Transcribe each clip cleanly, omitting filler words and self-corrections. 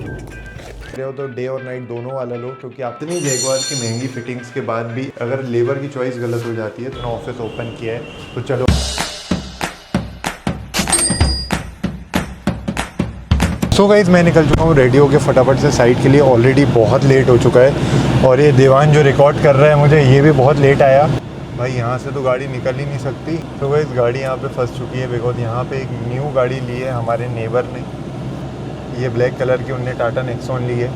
हो तो डे और नाइट दोनों वाला लो, क्योंकि आप इतनी जैगुआर की महंगी फिटिंग्स के बाद भी अगर लेबर की चॉइस गलत हो जाती है तो ऑफिस ओपन किया है तो चलो। सो गाइस मैं निकल चुका हूँ रेडी होके फटाफट से साइट के लिए। ऑलरेडी बहुत लेट हो चुका है और ये देवान जो रिकॉर्ड कर रहा है मुझे, ये भी बहुत लेट आया। भाई यहाँ से तो गाड़ी निकल ही नहीं सकती। तो गाइस गाड़ी यहाँ पे फंस चुकी है बिकॉज यहाँ पे एक न्यू गाड़ी ली है हमारे नेबर ने, ये ब्लैक कलर की उनने टाटा नेक्सॉन ली है।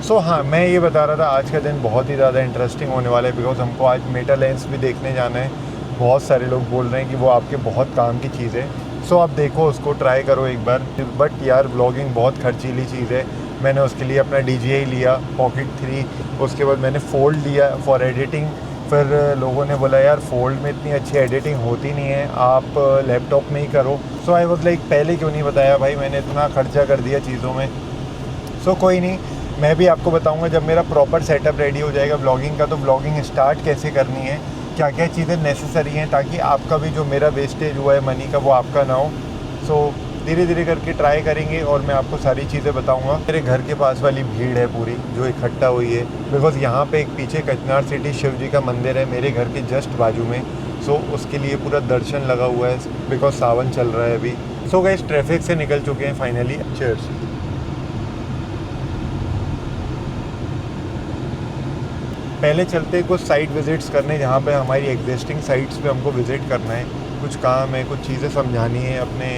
सो हाँ, मैं ये बता रहा था आज का दिन बहुत ही ज़्यादा इंटरेस्टिंग होने वाला है बिकॉज हमको आज मेटा लेंस भी देखने जाना है। बहुत सारे लोग बोल रहे हैं कि वो आपके बहुत काम की चीज़ है। सो आप देखो, उसको ट्राई करो एक बार। बट यार ब्लॉगिंग बहुत खर्चीली चीज़ है। मैंने उसके लिए अपना DJI लिया Pocket 3, उसके बाद मैंने फोल्ड लिया फॉर एडिटिंग। फिर लोगों ने बोला यार फोल्ड में इतनी अच्छी एडिटिंग होती नहीं है, आप लैपटॉप में ही करो। सो आई वाज लाइक पहले क्यों नहीं बताया भाई, मैंने इतना खर्चा कर दिया चीज़ों में। सो कोई नहीं, मैं भी आपको बताऊंगा जब मेरा प्रॉपर सेटअप रेडी हो जाएगा ब्लॉगिंग का, तो ब्लॉगिंग स्टार्ट कैसे करनी है, क्या क्या चीज़ें नेसेसरी हैं, ताकि आपका भी जो मेरा वेस्टेज हुआ है मनी का वो आपका ना हो। सो धीरे धीरे करके ट्राई करेंगे और मैं आपको सारी चीज़ें बताऊंगा। मेरे घर के पास वाली भीड़ है पूरी जो इकट्ठा हुई है बिकॉज़ यहाँ पे एक पीछे कचनार सिटी शिव जी का मंदिर है मेरे घर के जस्ट बाजू में। सो उसके लिए पूरा दर्शन लगा हुआ है बिकॉज सावन चल रहा है अभी। सो गाइस ट्रैफिक से निकल चुके हैं फाइनली। चीयर्स। पहले चलते कुछ साइट विज़िट्स करने जहाँ पे हमारी एग्जिस्टिंग साइट्स पे हमको विज़िट करना है। कुछ काम है, कुछ चीज़ें समझानी है अपने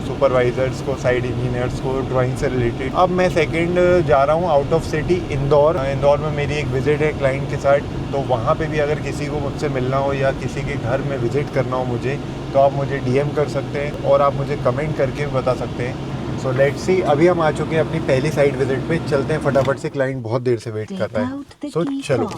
सुपरवाइज़र्स को, साइट इंजीनियर्स को ड्राइंग से रिलेटेड। अब मैं सेकंड जा रहा हूँ out of city Indore. Indore में मेरी एक विज़िट है क्लाइंट के साथ, तो वहाँ पे भी अगर किसी को मुझसे मिलना हो या किसी के घर में विज़िट करना हो मुझे, तो आप मुझे DM कर सकते हैं और आप मुझे कमेंट करके बता सकते हैं। सो लेट्स सी, अभी हम आ चुके हैं अपनी पहली साइट विजिट पे। चलते हैं फटाफट से, क्लाइंट बहुत देर से वेट कर रहा है। सो चलो।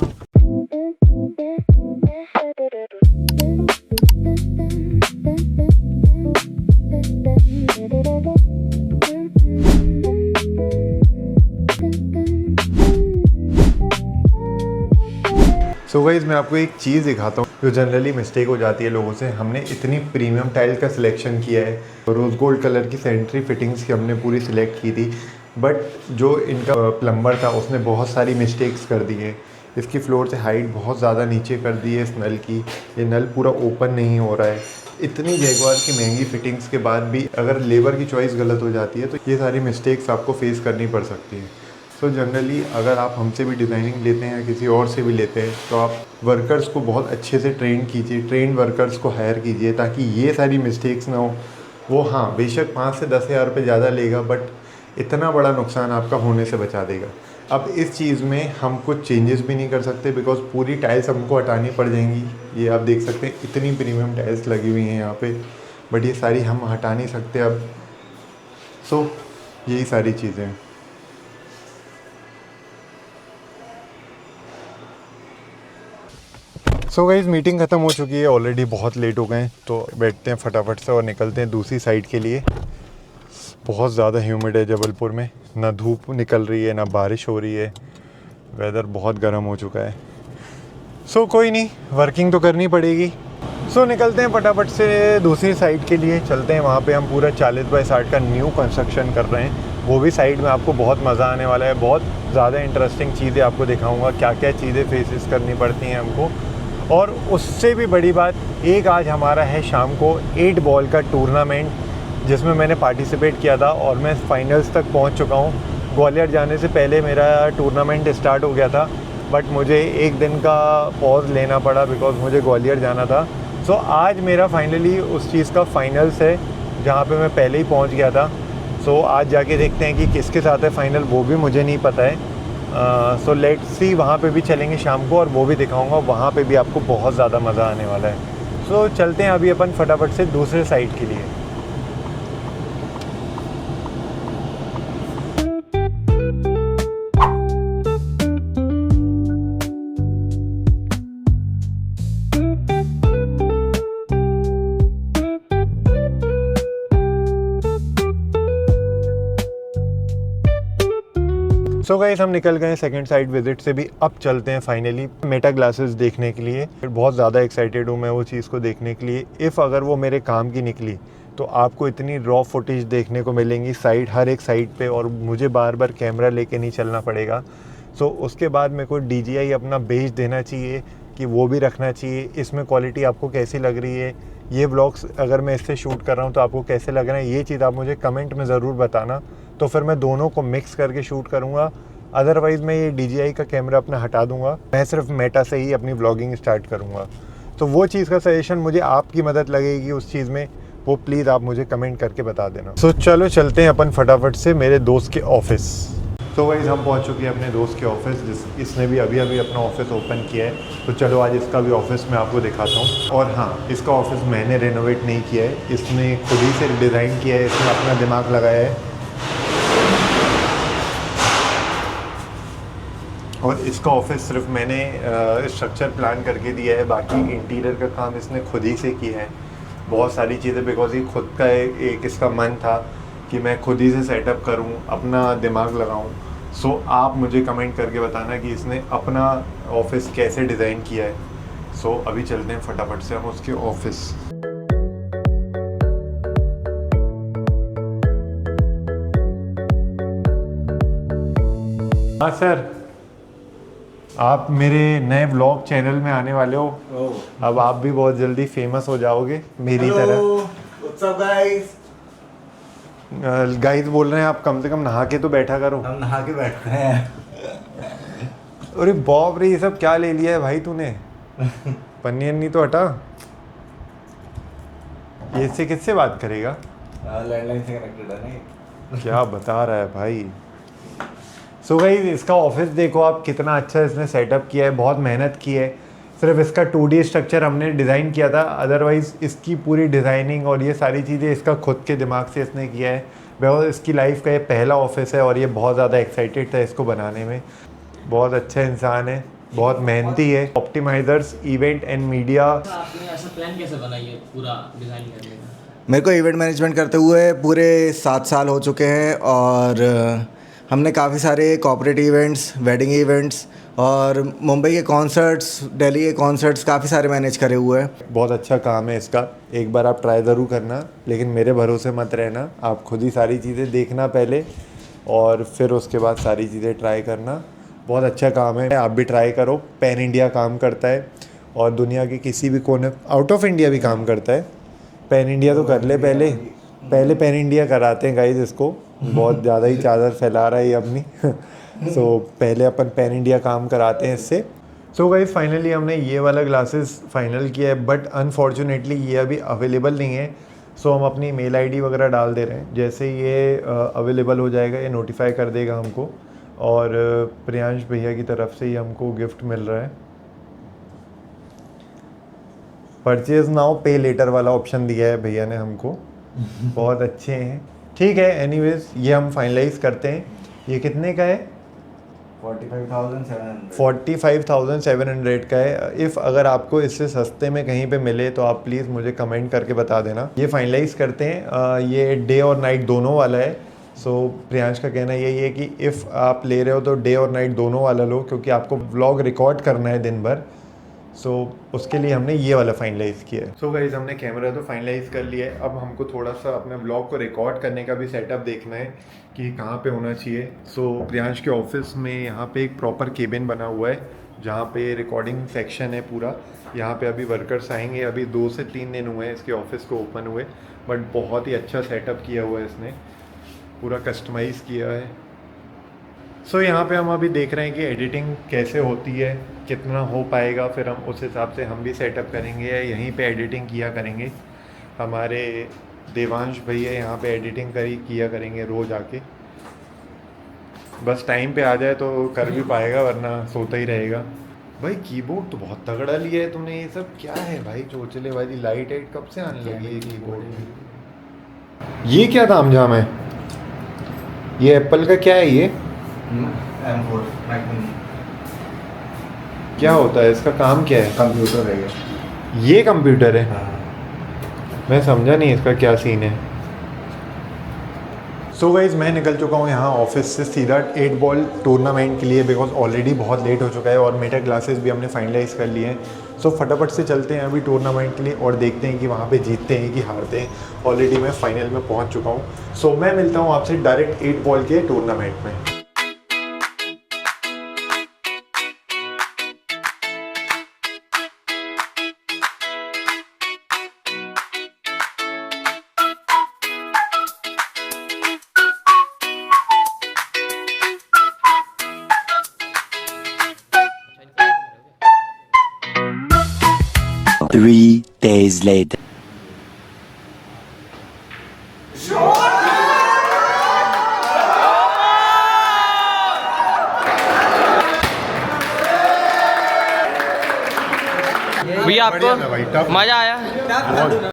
सो गाइस मैं आपको एक चीज़ दिखाता हूँ जो जनरली मिस्टेक हो जाती है लोगों से। हमने इतनी प्रीमियम टाइल का सिलेक्शन किया है, रोज़ गोल्ड कलर की सेंट्री फिटिंग्स की हमने पूरी सिलेक्ट की थी, बट जो इनका प्लम्बर था उसने बहुत सारी मिस्टेक्स कर दी है। इसकी फ्लोर से हाइट बहुत ज़्यादा नीचे कर दी है इस नल की, ये नल पूरा ओपन नहीं हो रहा है। इतनी जैगुआर की महंगी फिटिंग्स के बाद भी अगर लेबर की चॉइस गलत हो जाती है तो ये सारी मिस्टेक्स आपको फेस करनी पड़ सकती है। सो जनरली अगर आप हमसे भी डिज़ाइनिंग लेते हैं या किसी और से भी लेते हैं तो आप वर्कर्स को बहुत अच्छे से ट्रेन कीजिए, ट्रेन वर्कर्स को हायर कीजिए ताकि ये सारी मिस्टेक्स ना हो। वो हाँ बेशक 5 से 10 हज़ार रुपये ज़्यादा लेगा, बट इतना बड़ा नुकसान आपका होने से बचा देगा। अब इस चीज़ में हम कुछ चेंजेस भी नहीं कर सकते बिकॉज पूरी टाइल्स हमको हटानी पड़ जाएंगी। ये आप देख सकते हैं इतनी प्रीमियम टाइल्स लगी हुई हैं यहाँ पे, बट ये सारी हम हटा नहीं सकते अब। सो यही सारी चीज़ें हैं। सो गाइस मीटिंग ख़त्म हो चुकी है, ऑलरेडी बहुत लेट हो गए हैं, तो बैठते हैं फटाफट से और निकलते हैं दूसरी साइड के लिए। बहुत ज़्यादा ह्यूमिड है जबलपुर में, ना धूप निकल रही है ना बारिश हो रही है, वेदर बहुत गर्म हो चुका है। सो कोई नहीं, वर्किंग तो करनी पड़ेगी। सो निकलते हैं फटाफट से दूसरी साइड के लिए। चलते हैं, वहाँ पे हम पूरा 40x60 का न्यू कंस्ट्रक्शन कर रहे हैं। वो भी साइड में आपको बहुत मज़ा आने वाला है। बहुत ज़्यादा इंटरेस्टिंग चीज़ें आपको दिखाऊँगा, क्या क्या चीज़ें फेसेस करनी पड़ती हैं हमको। और उससे भी बड़ी बात, एक आज हमारा है शाम को 8 बॉल का टूर्नामेंट जिसमें मैंने पार्टिसिपेट किया था और मैं फाइनल्स तक पहुंच चुका हूं। ग्वालियर जाने से पहले मेरा टूर्नामेंट स्टार्ट हो गया था, बट मुझे एक दिन का पॉज लेना पड़ा बिकॉज मुझे ग्वालियर जाना था। सो आज मेरा फाइनली उस चीज़ का फाइनल्स है जहां पे मैं पहले ही पहुंच गया था। सो आज जाके देखते हैं कि किसके साथ है फाइनल, वो भी मुझे नहीं पता है। सो लेट्स सी, वहाँ पे भी चलेंगे शाम को और वो भी दिखाऊंगा। वहाँ पे भी आपको बहुत ज़्यादा मज़ा आने वाला है। सो चलते हैं अभी अपन फटाफट से दूसरे साइड के लिए। सो गाइस हम निकल गए सेकंड साइड विजिट से भी। अब चलते हैं फाइनली मेटा ग्लासेस देखने के लिए। बहुत ज़्यादा एक्साइटेड हूँ मैं वो चीज़ को देखने के लिए। इफ़ अगर वो मेरे काम की निकली तो आपको इतनी रॉ फुटेज देखने को मिलेंगी साइड, हर एक साइड पे, और मुझे बार बार कैमरा लेके नहीं चलना पड़ेगा। सो उसके बाद मेरे को DJI अपना बेच देना चाहिए कि वो भी रखना चाहिए। इसमें क्वालिटी आपको कैसी लग रही है, ये व्लॉग्स अगर मैं इससे शूट कर रहा हूँ तो आपको कैसे लग रहे हैं, ये चीज़ आप मुझे कमेंट में ज़रूर बताना, तो फिर मैं दोनों को मिक्स करके शूट करूँगा। अदरवाइज़ मैं ये DJI का कैमरा अपना हटा दूँगा, मैं सिर्फ मेटा से ही अपनी व्लॉगिंग स्टार्ट करूँगा। तो वो चीज़ का सजेशन मुझे आपकी मदद लगेगी उस चीज़ में, वो प्लीज़ आप मुझे कमेंट करके बता देना। सो चलो चलते हैं अपन फटाफट से मेरे दोस्त के ऑफिस। तो वाइज हम पहुंच चुके हैं अपने दोस्त के ऑफिस, इसने भी अभी अभी अपना ऑफिस ओपन किया है। तो चलो आज इसका भी ऑफिस मैं आपको दिखाता हूँ। और हाँ, इसका ऑफिस मैंने रेनोवेट नहीं किया है, इसने खुद ही से डिज़ाइन किया है, इसने अपना दिमाग लगाया है। और इसका ऑफिस सिर्फ मैंने स्ट्रक्चर प्लान करके दिया है, बाकी इंटीरियर का काम इसने खुद ही से किया है, बहुत सारी चीज़ें, बिकॉज ये खुद का एक इसका मन था कि मैं खुद ही से सेटअप करूं, अपना दिमाग लगाऊं। सो आप मुझे कमेंट करके बताना कि इसने अपना ऑफिस कैसे डिज़ाइन किया है। सो अभी चलते हैं फटाफट से हम उसके ऑफिस। हाँ सर, आप मेरे नए व्लॉग चैनल में आने वाले हो। अब आप भी बहुत जल्दी फेमस हो जाओगे मेरी तरह। What's up guys? गाइस बोल रहे हैं आप कम से कम नहा के तो बैठा करो। हम नहा के बैठते हैं। अरे बाप रे, ये सब क्या ले लिया है भाई तूने? पन्नी अन्नी तो हटा। ये इससे किससे बात करेगा? लैंडलाइन से कनेक्टेड है नहीं। क्या बता रहा है भाई। सो गाइस इसका ऑफिस देखो आप, कितना अच्छा इसने सेटअप किया है, बहुत मेहनत की है। सिर्फ इसका 2D स्ट्रक्चर हमने डिज़ाइन किया था, अदरवाइज़ इसकी पूरी डिज़ाइनिंग और ये सारी चीज़ें इसका खुद के दिमाग से इसने किया है। बिकॉज इसकी लाइफ का ये पहला ऑफिस है और ये बहुत ज़्यादा एक्साइटेड था इसको बनाने में। बहुत अच्छा इंसान है, बहुत मेहनती है। Optimisers, event and media. आपने ऐसा प्लान कैसे बनाई है पूरा डिज़ाइन करने का? मेरे को इवेंट मैनेजमेंट करते हुए पूरे 7 साल हो चुके हैं और हमने काफ़ी सारे कॉर्पोरेट इवेंट्स, वेडिंग इवेंट्स और मुंबई के कॉन्सर्ट्स, दिल्ली के कॉन्सर्ट्स काफ़ी सारे मैनेज करे हुए हैं। बहुत अच्छा काम है इसका, एक बार आप ट्राई ज़रूर करना, लेकिन मेरे भरोसे मत रहना। आप खुद ही सारी चीज़ें देखना पहले और फिर उसके बाद सारी चीज़ें ट्राई करना। बहुत अच्छा काम है, आप भी ट्राई करो। पैन इंडिया काम करता है और दुनिया के किसी भी कोने, आउट ऑफ इंडिया भी काम करता है। पैन इंडिया तो कर ले पहले पैन इंडिया कराते हैं गाइस इसको, बहुत ज़्यादा ही चादर फैला रहा है ये अपनी। सो पहले अपन पैन इंडिया काम कराते हैं इससे। सो गाइस फाइनली हमने ये वाला ग्लासेस फाइनल किया है, बट अनफॉर्चुनेटली ये अभी अवेलेबल नहीं है। सो हम अपनी मेल आईडी वगैरह डाल दे रहे हैं, जैसे ये अवेलेबल हो जाएगा ये नोटिफाई कर देगा हमको। और प्रियांश भैया की तरफ से ही हमको गिफ्ट मिल रहा है। परचेज नाउ पे लेटर वाला ऑप्शन दिया है भैया ने हमको, बहुत अच्छे हैं। ठीक है, एनीवेज ये हम फाइनलाइज करते हैं। ये कितने का है? 45,700 का है। इफ़ अगर आपको इससे सस्ते में कहीं पे मिले तो आप प्लीज़ मुझे कमेंट करके बता देना। ये फाइनलाइज करते हैं। ये डे और नाइट दोनों वाला है। सो प्रियांश का कहना यही है कि इफ़ आप ले रहे हो तो डे और नाइट दोनों वाला लो, क्योंकि आपको व्लॉग रिकॉर्ड करना है दिन भर। सो उसके लिए हमने ये वाला फाइनलाइज़ किया है। सो गाइस हमने कैमरा तो फाइनलाइज़ कर लिया है। अब हमको थोड़ा सा अपने ब्लॉग को रिकॉर्ड करने का भी सेटअप देखना है कि कहाँ पे होना चाहिए। सो प्रियांश के ऑफिस में यहाँ पे एक प्रॉपर केबिन बना हुआ है जहाँ पे रिकॉर्डिंग सेक्शन है पूरा। यहाँ पे अभी वर्कर्स आएंगे, अभी 2 से 3 दिन हुए हैं इसके ऑफिस को ओपन हुए, बट बहुत ही अच्छा सेटअप किया हुआ है इसने, पूरा कस्टमाइज़ किया है। सो यहाँ पे हम अभी देख रहे हैं कि एडिटिंग कैसे होती है, कितना हो पाएगा, फिर हम उस हिसाब से हम भी सेटअप करेंगे या यहीं पे एडिटिंग किया करेंगे। हमारे देवांश भैया यहाँ पे एडिटिंग किया करेंगे रोज़ आके। बस टाइम पे आ जाए तो कर भी पाएगा, वरना सोता ही रहेगा। भाई कीबोर्ड तो बहुत तगड़ा लिया है तुमने। ये सब क्या है भाई? चोचले वाली लाइट एट कब से आने लगी है कीबोर्ड में? ये क्या तामझाम है? ये एप्पल का क्या है? ये M4 मैकबुक क्या होता है? इसका काम क्या है? कंप्यूटर है ये कंप्यूटर है? हाँ। मैं समझा नहीं इसका क्या सीन है। सो गाइज मैं निकल चुका हूँ यहाँ ऑफिस से सीधा 8 बॉल टूर्नामेंट के लिए, बिकॉज ऑलरेडी बहुत लेट हो चुका है और मेटा क्लासेस भी हमने फाइनलाइज कर लिए हैं। सो फटाफट से चलते हैं अभी टूर्नामेंट के लिए और देखते हैं कि वहाँ पे जीतते हैं कि हारते हैं। ऑलरेडी मैं फाइनल में पहुँच चुका हूँ। सो मैं मिलता हूँ आपसे डायरेक्ट 8 बॉल के टूर्नामेंट में। Three days later. भैया आपको मजा आया?